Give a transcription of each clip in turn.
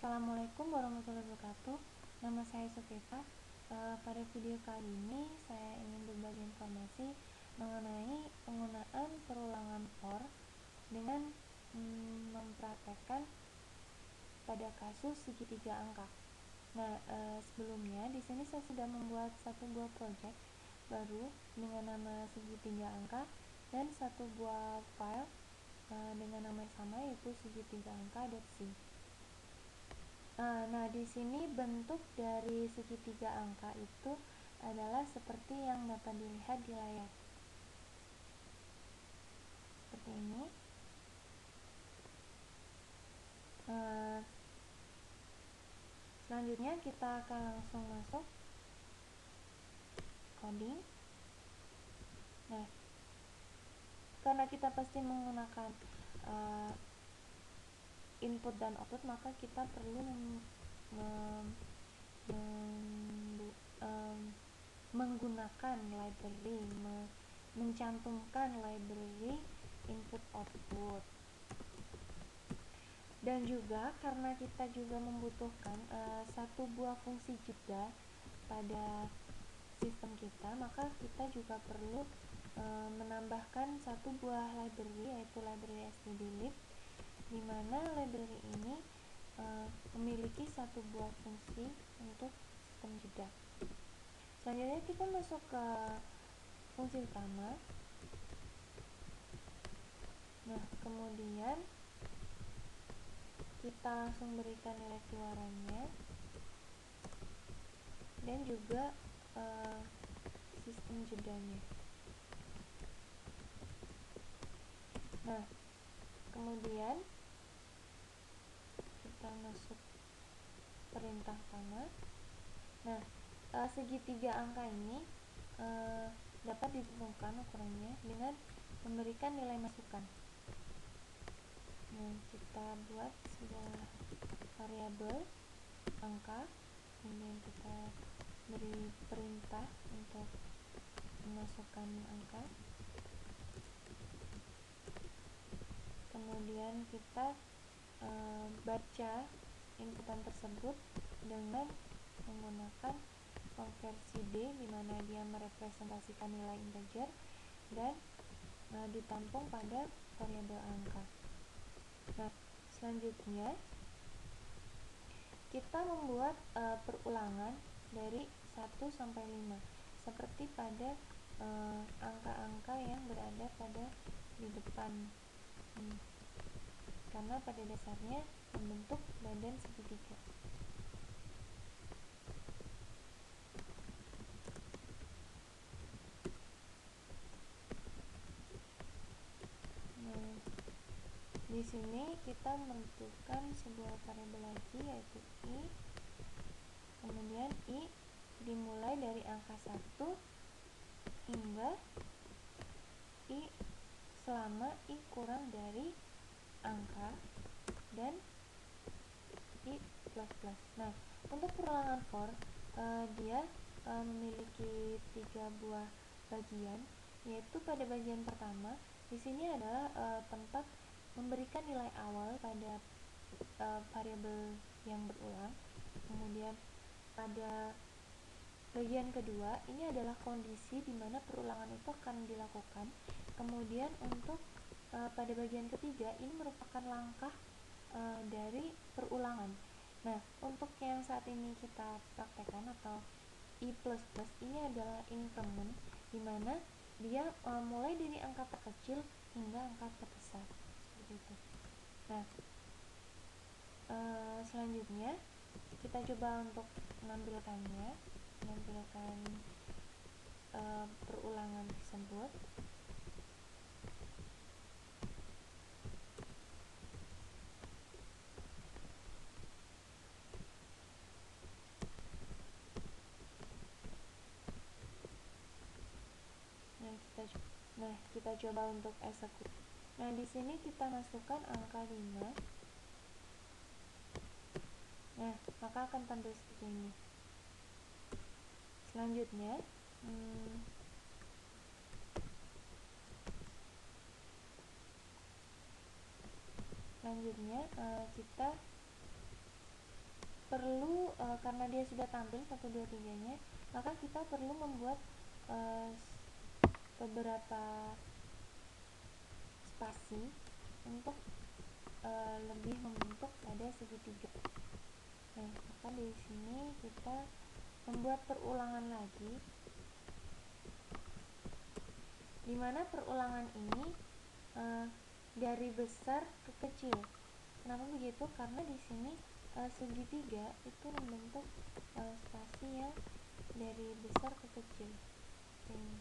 Assalamualaikum warahmatullahi wabarakatuh. Nama saya Suketa. Pada video kali ini saya ingin berbagi informasi mengenai penggunaan perulangan for dengan mempraktekkan pada kasus segitiga angka. Nah, sebelumnya di sini saya sudah membuat satu buah project baru dengan nama segitiga angka dan satu buah file dengan nama yang sama, yaitu segitiga angka.c. Nah, di sini bentuk dari segitiga angka itu adalah seperti yang dapat dilihat di layar. Seperti ini. Selanjutnya kita akan langsung masuk coding. Nah, karena kita pasti menggunakan input dan output, maka kita perlu menggunakan library, mencantumkan library input output. Dan juga karena kita juga membutuhkan satu buah fungsi jeda pada sistem kita, maka kita juga perlu menambahkan satu buah library, yaitu library stdlib, di mana library ini memiliki satu buah fungsi untuk sistem jeda. Selanjutnya kita masuk ke fungsi utama. Nah, kemudian kita langsung berikan nilai keluarannya dan juga sistem jedanya. Nah, kemudian kita masuk perintah utama. Nah, segitiga angka ini dapat ditentukan ukurannya dengan memberikan nilai masukan. Nah, kita buat sebuah variabel angka, kemudian kita beri perintah untuk memasukkan angka. Kemudian kita baca inputan tersebut dengan menggunakan konversi D, di mana dia merepresentasikan nilai integer dan ditampung pada variabel angka. Nah, selanjutnya kita membuat perulangan dari 1 sampai 5 seperti pada angka-angka yang berada pada di depan ini, karena pada dasarnya membentuk badan segitiga. Nah, di sini kita menentukan sebuah variabel lagi, yaitu i. Kemudian i dimulai dari angka 1 hingga i selama i kurang dari angka dan i plus. Nah, untuk perulangan for dia memiliki 3 buah bagian, yaitu pada bagian pertama di sini adalah tempat memberikan nilai awal pada variabel yang berulang. Kemudian pada bagian kedua ini adalah kondisi di mana perulangan itu akan dilakukan. Kemudian untuk pada bagian ketiga ini merupakan langkah dari perulangan. Nah, untuk yang saat ini kita praktekkan atau i++ ini adalah increment, di mana dia mulai dari angka terkecil hingga angka terbesar, seperti itu. Nah, selanjutnya kita coba untuk menampilkan perulangan tersebut. Nah, kita coba untuk execute. Nah, di sini kita masukkan angka 5. Nah, maka akan tampil seperti ini. Selanjutnya kita perlu karena dia sudah tampil 1, 2, 3 nya, maka kita perlu membuat beberapa spasi untuk lebih membentuk pada segitiga. Nah, maka di sini kita membuat perulangan lagi, dimana perulangan ini dari besar ke kecil. Kenapa begitu? Karena di sini segitiga itu membentuk spasi yang dari besar ke kecil. Ini.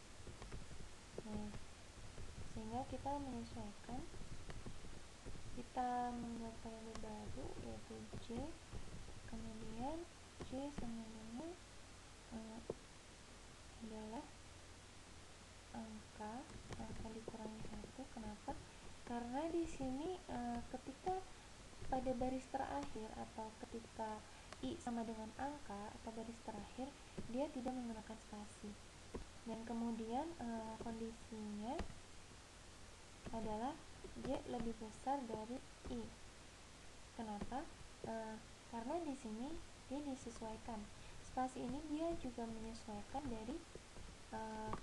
Nah, sehingga kita menyesuaikan, kita membuat variabel baru yaitu J, kemudian J sama dengan adalah angka dikurangi 1. Kenapa? Karena di sini ketika pada baris terakhir atau ketika I sama dengan angka atau baris terakhir, dia tidak menggunakan spasi. Dan kemudian kondisinya adalah J lebih besar dari I. Kenapa? Karena di sini dia disesuaikan. Spasi ini dia juga menyesuaikan dari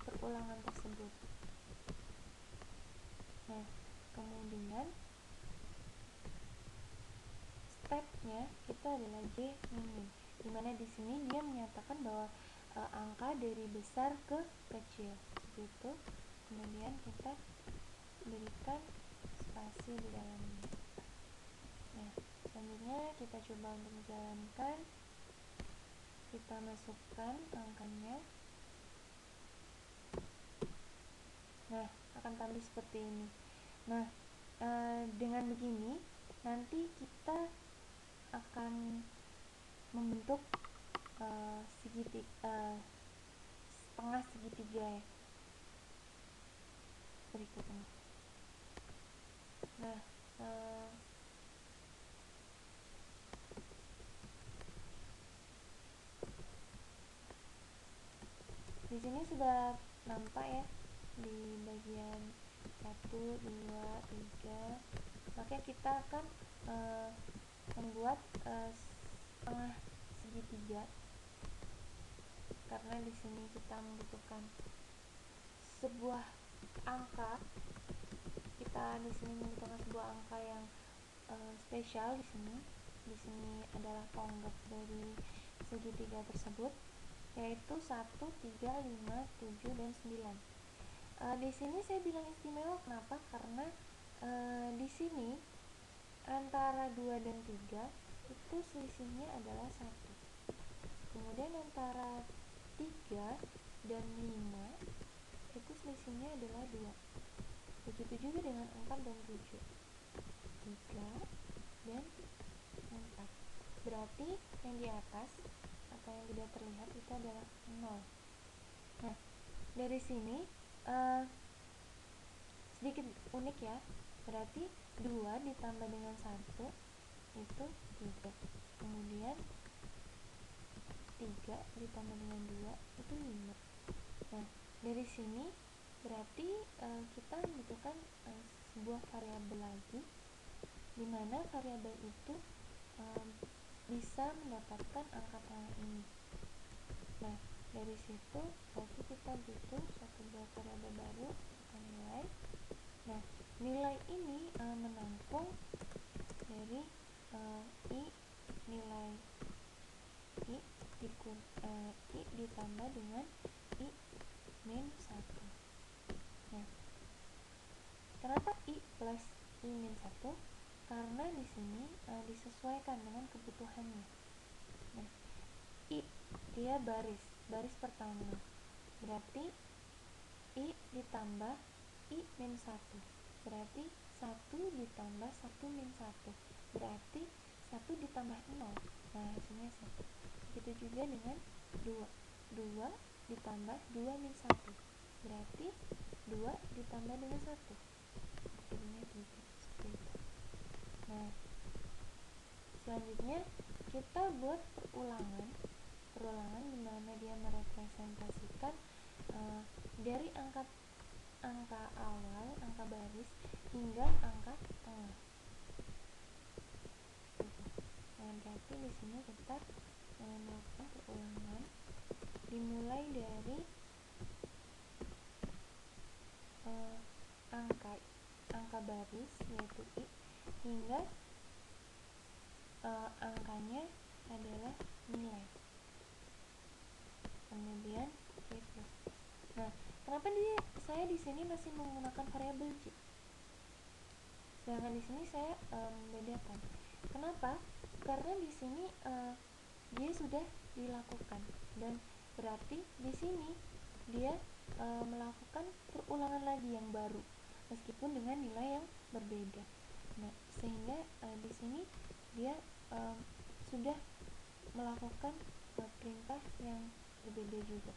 perulangan tersebut. Nah, kemudian stepnya itu adalah J min, dimana di sini dia menyatakan bahwa angka dari besar ke kecil, seperti itu. Kemudian kita berikan spasi di dalamnya. Nah, selanjutnya kita coba untuk menjalankan. Kita masukkan angkanya. Nah, akan tampil seperti ini. Nah, dengan begini nanti kita akan membentuk setengah segitiga ya, berikut ini. Nah, di sini sudah nampak ya di bagian 1, 2, 3. Maka kita akan membuat setengah segitiga, karena di sini kita membutuhkan sebuah angka. Kita di sini membutuhkan sebuah angka yang spesial di sini. Di sini adalah tonggak dari segitiga tersebut, yaitu 1, 3, 5, 7, dan 9. Di sini saya bilang istimewa kenapa? Karena di sini antara 2 dan 3 itu selisihnya adalah 1. Kemudian antara 3 dan 5 itu selisihnya adalah 2. Begitu juga dengan 4 dan 7. 3 dan 4. Berarti yang di atas atau yang tidak terlihat itu adalah 0. Nah, dari sini sedikit unik ya. Berarti 2 ditambah dengan 1 itu 3. Kemudian 3 ditambah dengan 2 itu 5. Nah, dari sini berarti kita membutuhkan sebuah variabel lagi, di mana variabel itu bisa mendapatkan angka tengah ini. Nah, dari situ berarti kita butuh satu buah variabel baru atau nilai. Nah, nilai ini menampung dari I, nilai I ditambah dengan I min 1. Nah, kenapa I plus I min 1? Karena di sini disesuaikan dengan kebutuhannya. Nah, I dia baris pertama, berarti I ditambah I min 1, berarti 1 ditambah 1 min 1, berarti 1 ditambah 0. Nah, hasilnya 1. Begitu juga dengan 2 ditambah 2 min 1, berarti 2 ditambah dengan 1, hasilnya 3. Seperti itu. Nah, selanjutnya kita buat perulangan di mana dia merepresentasikan dari angka awal, angka baris, hingga angka tengah. Nah, berarti di sini sini kita melakukan perulangan dimulai dari angka baris yaitu i hingga angkanya adalah nilai, kemudian c plus. Nah, kenapa saya di sini masih menggunakan variabel c, sedangkan di sini saya membedakan. Kenapa? Karena di sini dia sudah dilakukan dan berarti di sini dia melakukan perulangan lagi yang baru meskipun dengan nilai yang berbeda. Nah, sehingga di sini dia sudah melakukan perintah yang berbeda juga.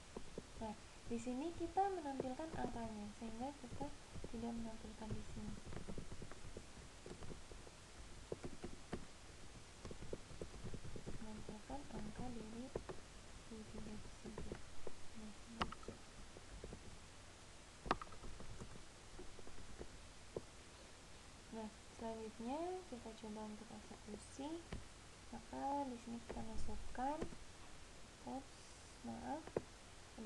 Nah, di sini kita menampilkan angkanya sehingga kita tidak menampilkan di sini. Menampilkan angka dari segitiga tersebut. Nah, baca. Nah, selanjutnya kita coba untuk eksekusi. Maka di sini kita masukkan ada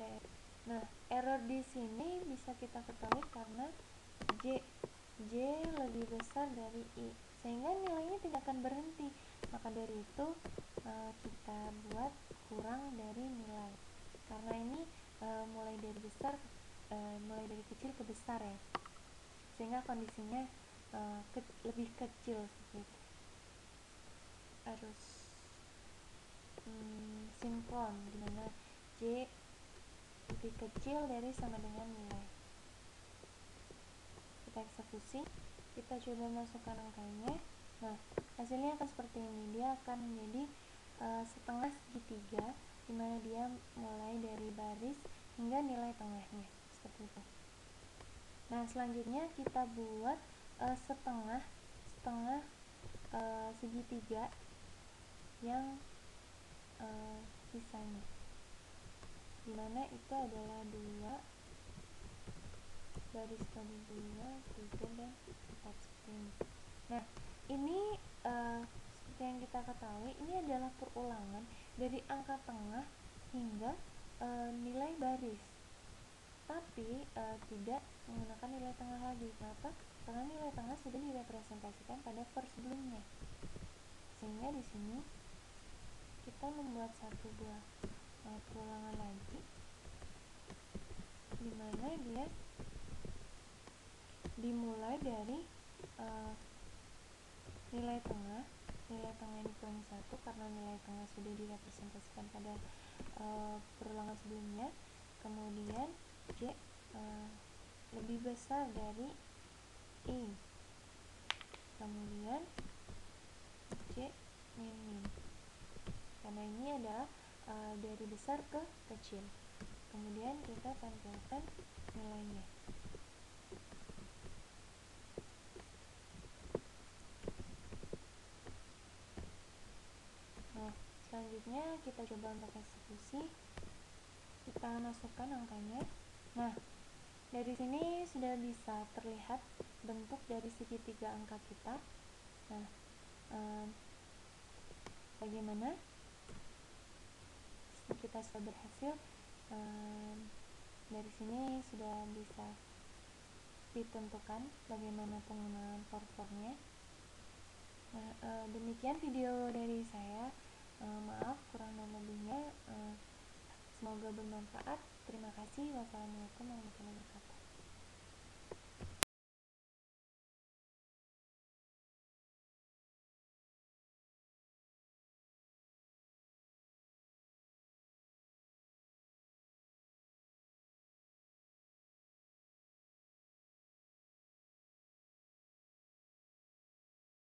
error. Nah, error di sini bisa kita ketahui karena J lebih besar dari I, sehingga nilainya tidak akan berhenti. Maka dari itu kita buat kurang dari nilai, karena ini mulai dari kecil ke besar ya, sehingga kondisinya lebih kecil seperti itu. Harus sinkron, dimana J lebih kecil dari sama dengan nilai. Kita eksekusi, kita coba masukkan angkanya. Nah, hasilnya akan seperti ini. Dia akan menjadi setengah segitiga, dimana dia mulai dari baris hingga nilai tengahnya, seperti itu. Nah, selanjutnya kita buat setengah segitiga yang sisanya, dimana itu adalah 2 baris kali 2, 3, dan 4 seperti ini. Nah, ini seperti yang kita ketahui, ini adalah perulangan dari angka tengah hingga nilai baris, tapi tidak menggunakan nilai tengah lagi. Kenapa? Karena nilai tengah sudah direpresentasikan pada for sebelumnya, sehingga di sini kita membuat satu buah perulangan lagi, dimana dia dimulai dari nilai tengah ini kurang 1 karena nilai tengah sudah direpresentasikan pada perulangan sebelumnya, kemudian J lebih besar dari I, kemudian C min, karena ini adalah dari besar ke kecil. Kemudian kita tampilkan nilainya. Nah, selanjutnya kita coba untuk eksekusi. Kita masukkan angkanya. Nah, dari sini sudah bisa terlihat bentuk dari segitiga angka kita. Nah, bagaimana? Kita sudah berhasil. Dari sini sudah bisa ditentukan bagaimana penggunaan for-nya. Nah, demikian video dari saya. Maaf kurang dan lebihnya. Semoga bermanfaat. Terima kasih. Wassalamualaikum warahmatullahi wabarakatuh.